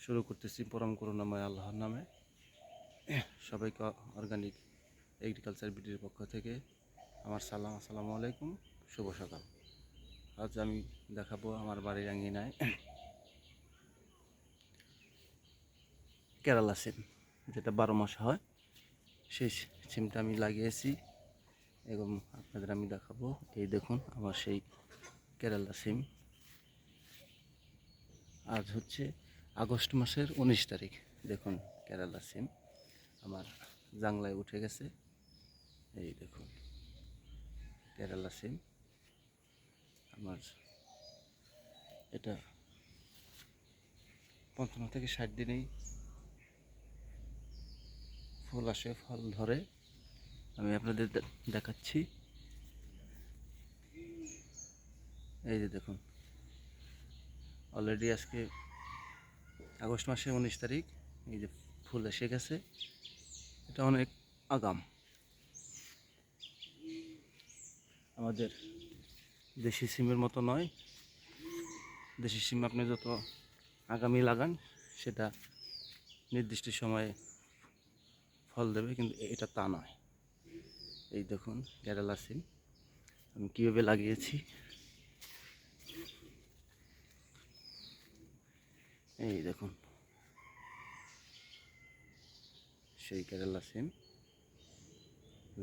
শুরু করতেছি পরম করুণাময় আল্লাহর নামে। সবাইকে অর্গানিক এগ্রিকালচার ভিডিওর পক্ষ থেকে আমার সালাম, আসসালামু আলাইকুম, শুভ সকাল। আজ আমি দেখাবো আমার বাড়ির আঙিনায় কেরালা সিম, যেটা 12 মাস হয়, সেই সিমটা আমি লাগিয়েছি এবং আপনাদের আমি দেখাবো। এই দেখুন আমার সেই কেরালা সিম। আজ হচ্ছে আগস্ট মাসের 19 তারিখ। দেখুন কেরালা সিম আমার জাংলায় উঠে গেছে। এই দেখুন কেরালা সিম আমার, এটা 55 থেকে 60 দিনেই ফুল আসে, ফল ধরে। আমি আপনাদের দেখাচ্ছি। এই যে দেখুন, অলরেডি আজকে আগস্ট মাসে 19 তারিখ। এই যে ফুল এসে গেছে। এটা অনেক আগাম। আমাদের দেশি সিমের মতো নয়। দেশি সিম আপনি যত আগামী লাগান সেটা নির্দিষ্ট সময়ে ফল দেবে, কিন্তু এটা তা নয়। এই দেখুন কেরালা সিম আমি কীভাবে লাগিয়েছি। এই দেখুন সেই কেরালা সিম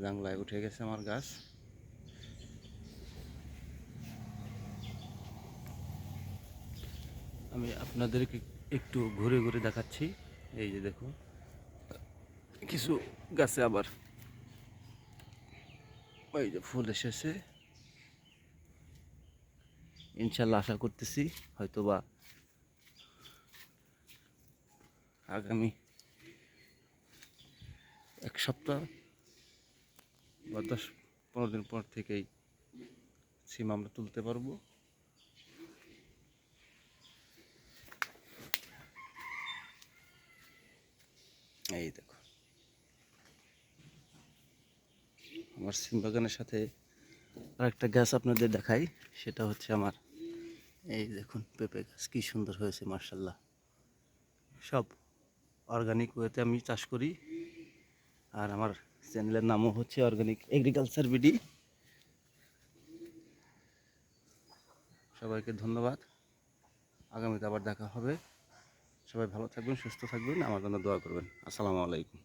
জাংলায় উঠে গেছে আমার গাছ। আমি আপনাদেরকে একটু ঘুরে ঘুরে দেখাচ্ছি। এই যে দেখুন কিছু গাছে আবার ওই যে ফুল এসেছে। ইনশাল্লাহ আশা করতেছি হয়তোবা আগামী 1 সপ্তাহ বা 10-15 দিন পর থেকেই সিম আমরা তুলতে পারবো। এই দেখো আমার সিম বাগানের সাথে আরেকটা গাছ আপনাদের দেখাই। সেটা হচ্ছে আমার, এই দেখুন পেঁপে গাছ কি সুন্দর হয়েছে মার্শাল্লাহ। সব অর্গানিক ওয়েতে আমি চাষ করি। আর আমার চ্যানেলের নামও হচ্ছে অর্গানিক এগ্রিকালচার বিডি। সবাইকে ধন্যবাদ। আগামীতে আবার দেখা হবে। সবাই ভালো থাকবেন, সুস্থ থাকবেন, আমার জন্য দোয়া করবেন। আসসালামু আলাইকুম।